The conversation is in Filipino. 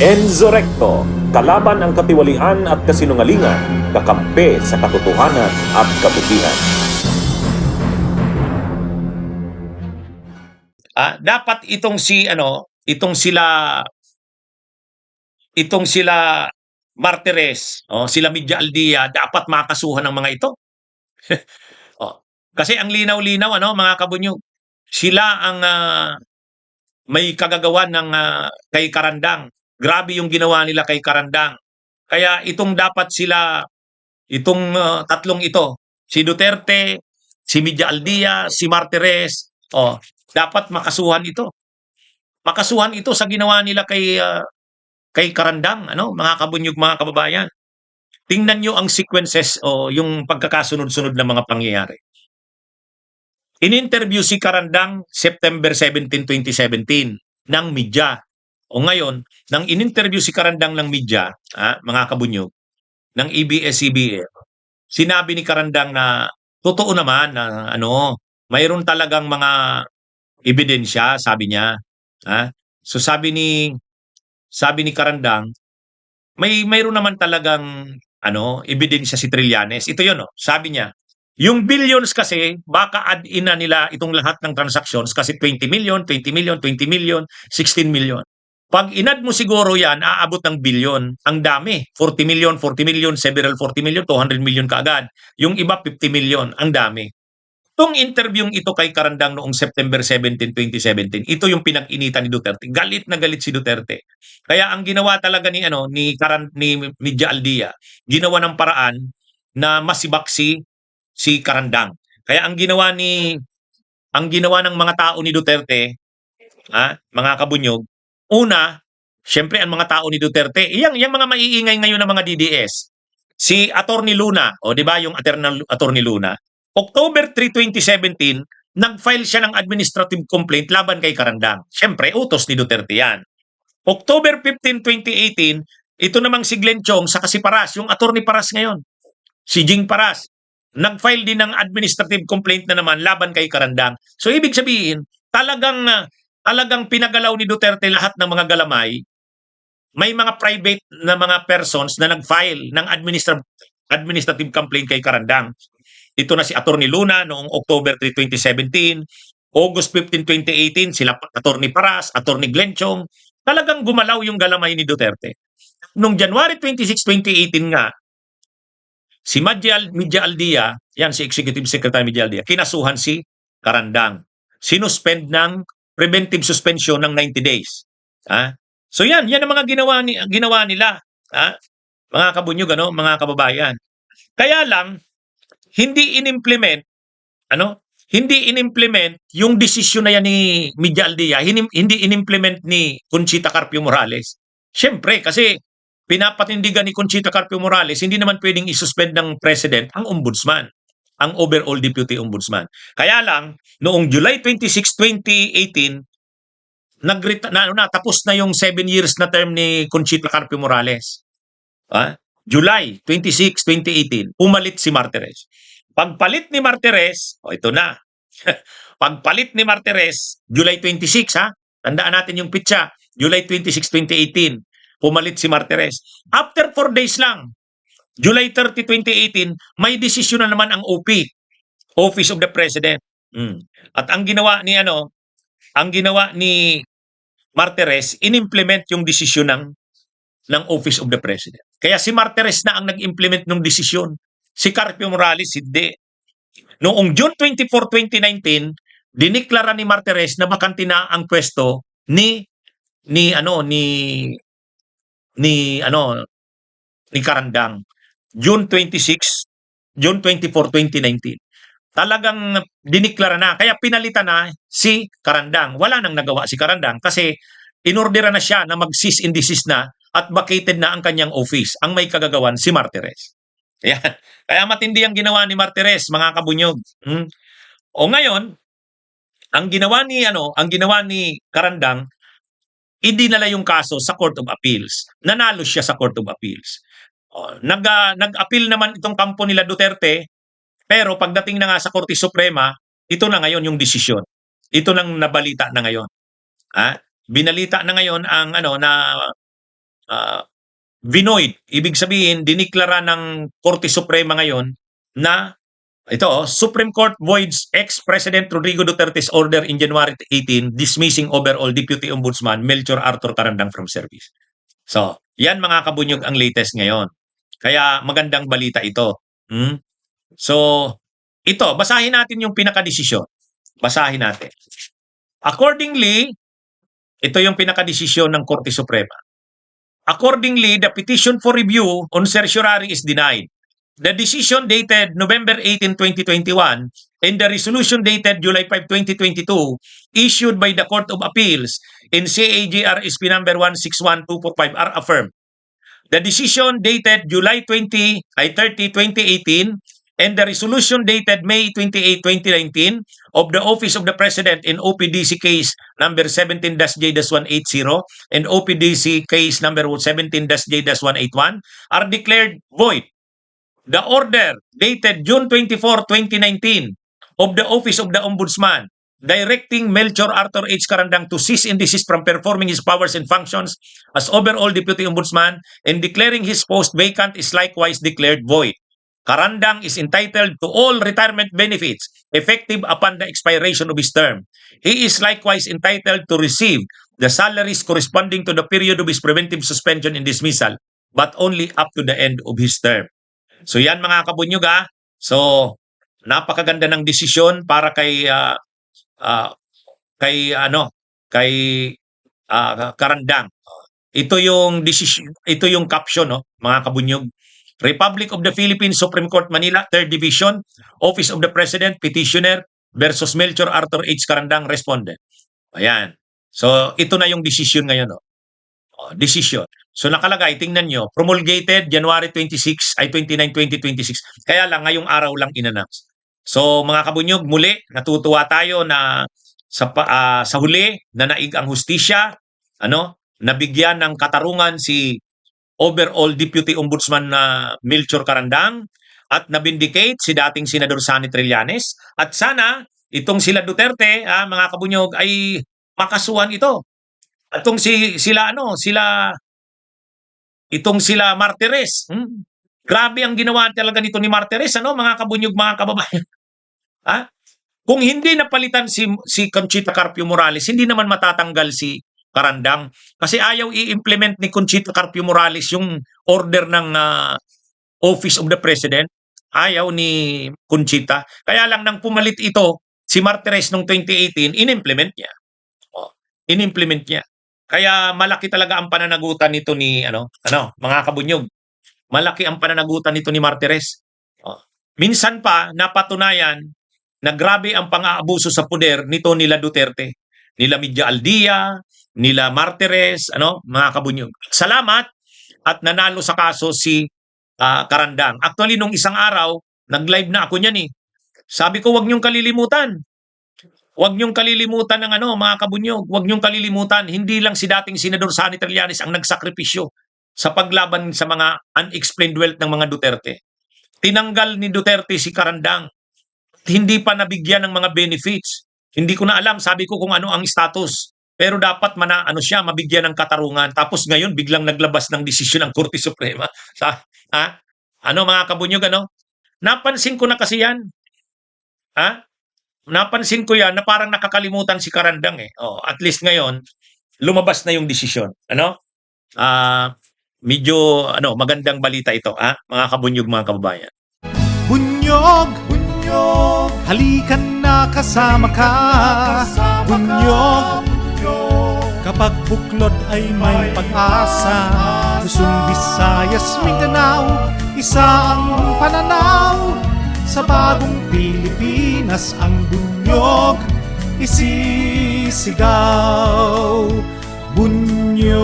Enzo Recto, kalaban ang katiwalian at kasinungalingan, kakampi sa katotohanan at kabutihan. Dapat itong sila Martires, sila Media Aldia, dapat makasuhan ng mga ito. Kasi ang linaw-linaw mga kabunyog, sila ang may kagagawan ng kay Karandang. Grabe yung ginawa nila kay Karandang. Kaya itong tatlong ito, si Duterte, si Media Aldia, si Martires, dapat makasuhan ito. Makasuhan ito sa ginawa nila kay Karandang, mga kabunyog, mga kababayan. Tingnan nyo ang sequences o yung pagkakasunod-sunod ng mga pangyayari. In-interview si Karandang September 17, 2017 ng media. O ngayon, nang in-interview si Karandang ng media, mga kabunyog, ng ABS-CBN, sinabi ni Karandang na totoo naman na mayroon talagang mga ebidensya, sabi niya. So sabi ni Karandang, mayroon naman talagang ebidensya si Trillanes. Ito 'yon, sabi niya. Yung billions kasi baka add-in na nila itong lahat ng transactions kasi 20 million, 20 million, 20 million, 16 million. Pag inad mo siguro yan, aabot ng billion. Ang dami. 40 million, 40 million, several 40 million, 200 million kaagad. Yung iba 50 million. Ang dami. Itong interviewing ito kay Karandang noong September 17, 2017, ito yung pinag-initan ni Duterte. Galit na galit si Duterte. Kaya ang ginawa talaga ni Media Aldia, ginawa ng paraan na masibak si Karandang. Kaya ang ginawa ng mga tao ni Duterte, mga kabunyog, una, syempre ang mga tao ni Duterte, yung mga maiingay ngayon ng mga DDS. Si Attorney Luna, di ba yung Attorney Luna, October 3, 2017, nag-file siya ng administrative complaint laban kay Karandang. Siyempre, utos ni Duterte yan. October 15, 2018, ito namang si Glenn Chong sa si Paras, yung Attorney Paras ngayon, si Jing Paras, nag-file din ng administrative complaint na naman laban kay Karandang. So ibig sabihin, talagang pinagalaw ni Duterte lahat ng mga galamay. May mga private na mga persons na nag-file ng administrative complaint kay Karandang. Ito na si Attorney Luna noong October 3, 2017, August 15, 2018, sila Attorney Paras, Attorney Glenn Chong. Talagang gumalaw yung galamay ni Duterte. Noong January 26, 2018 nga, si Media Aldia, yan si Executive Secretary Media Aldia, kinasuhan si Karandang. Sinuspend ng preventive suspension ng 90 days. So yan ang mga ginawa nila, mga kabunyog, mga kababayan. Kaya lang, hindi in-implement yung desisyon na yan ni Media Aldia, hindi in-implement ni Conchita Carpio Morales. Siyempre, kasi pinapatindigan ni Conchita Carpio Morales, hindi naman pwedeng isuspend ng President ang Ombudsman, ang overall Deputy Ombudsman. Kaya lang, noong July 26, 2018, tapos na yung 7 years na term ni Conchita Carpio Morales. July 26, 2018, pumalit si Martires. Pagpalit ni Martires, ito na. Pagpalit ni Martires, July 26, tandaan natin yung pitsa, July 26, 2018, pumalit si Martires. After 4 days lang, July 30, 2018, may desisyon na naman ang OP, Office of the President. At ang ginawa ni Martires, in-implement yung desisyon ng Office of the President. Kaya si Martires na ang nag-implement ng desisyon. Si Carpio Morales, hindi. Noong June 24, 2019, diniklara ni Martires na bakante na ang pwesto ni Karandang. June 24, 2019. Talagang diniklara na. Kaya pinalitan na si Karandang. Wala nang nagawa si Karandang kasi inordera na siya na mag-cease and desist na at vacated na ang kanyang office. Ang may kagagawan si Martires. Yan. Kaya matindi ang ginawa ni Martires, mga kabunyog. O ngayon, ang ginawa ni Karandang, idinala yung kaso sa Court of Appeals. Nanalo siya sa Court of Appeals. Nag-appeal naman itong kampo nila Duterte, pero pagdating na nga sa Korte Suprema, ito na ngayon yung desisyon. Ito nang nabalita na ngayon. Binalita na ngayon ang na vinoid. Ibig sabihin, diniklara ng Korte Suprema ngayon na ito, Supreme Court voids ex-President Rodrigo Duterte's order in January 18 dismissing overall Deputy Ombudsman Melchor Arthur Carandang from service. So, yan mga kabunyog ang latest ngayon. Kaya magandang balita ito. So, ito, basahin natin yung pinakadesisyon. Basahin natin. Accordingly, ito yung pinakadesisyon ng Korte Suprema. Accordingly, the petition for review on certiorari is denied. The decision dated November 18, 2021 and the resolution dated July 5, 2022 issued by the Court of Appeals in CAGR SP number 161245 are affirmed. The decision dated July 30, 2018 and the resolution dated May 28, 2019 of the Office of the President in OPDC case number 17-J-180 and OPDC case number 17-J-181 are declared void. The order dated June 24, 2019 of the Office of the Ombudsman directing Melchor Arthur H. Carandang to cease and desist from performing his powers and functions as overall Deputy Ombudsman and declaring his post vacant is likewise declared void. Carandang is entitled to all retirement benefits effective upon the expiration of his term. He is likewise entitled to receive the salaries corresponding to the period of his preventive suspension and dismissal, but only up to the end of his term. So yan mga kabunyog ha. So napakaganda ng desisyon para kay Carandang. Ito yung decision, ito yung caption no, mga kabunyog. Republic of the Philippines Supreme Court Manila 3rd Division, Office of the President, Petitioner versus Melchor Arthur H. Carandang, Respondent. Ayan. So ito na yung decision ngayon no. Decision. So nakalagay, tingnan nyo, promulgated January 29, 2026. Kaya lang, ngayong araw lang in-announce. So mga kabunyog, muli, natutuwa tayo na sa huli, na naig ang hustisya, nabigyan ng katarungan si overall Deputy Ombudsman na Melchor Carandang at nabindicate si dating Senador Sonny Trillanes. At sana, itong sila Duterte, mga kabunyog, ay makasuhan ito. Itong sila Martires. Grabe ang ginawa talaga nito ni Martires, mga kabunyog, mga kababayan. Kung hindi napalitan si Conchita Carpio Morales, hindi naman matatanggal si Carandang. Kasi ayaw i-implement ni Conchita Carpio Morales yung order ng Office of the President. Ayaw ni Conchita. Kaya lang nang pumalit ito, si Martires noong 2018, in-implement niya. In-implement niya. Kaya malaki talaga ang pananagutan nito ni mga kabunyog. Malaki ang pananagutan nito ni Martires. Minsan pa napatunayan na grabe ang pang-aabuso sa poder nito nila Duterte, nila Media Aldia, nila Martires, mga kabunyog. Salamat at nanalo sa kaso si Carandang. Actually nung isang araw, nag-live na ako niyan eh. Sabi ko, wag niyong kalilimutan. Huwag niyong kalilimutan ng mga kabunyog. Huwag niyong kalilimutan. Hindi lang si dating Senador Sonny Trillanes ang nagsakripisyo sa paglaban sa mga unexplained wealth ng mga Duterte. Tinanggal ni Duterte si Carandang. Hindi pa nabigyan ng mga benefits. Hindi ko na alam. Sabi ko kung ano ang status. Pero dapat siya mabigyan ng katarungan. Tapos ngayon biglang naglabas ng desisyon ng Korte Suprema. Mga kabunyog, Napansin ko na kasi yan. Napansin ko yan na parang nakakalimutan si Carandang eh. At least ngayon, lumabas na yung desisyon. Medyo magandang balita ito, mga kabunyog, mga kababayan. Bunyog, bunyog, halikan na kasama ka. Bunyog, kapag buklod ay may pag-asa. Luzon, Visayas, Mindanao, isa ang pananaw. Sa bagong Pilipinas ang bunyog isisigaw. Bunyog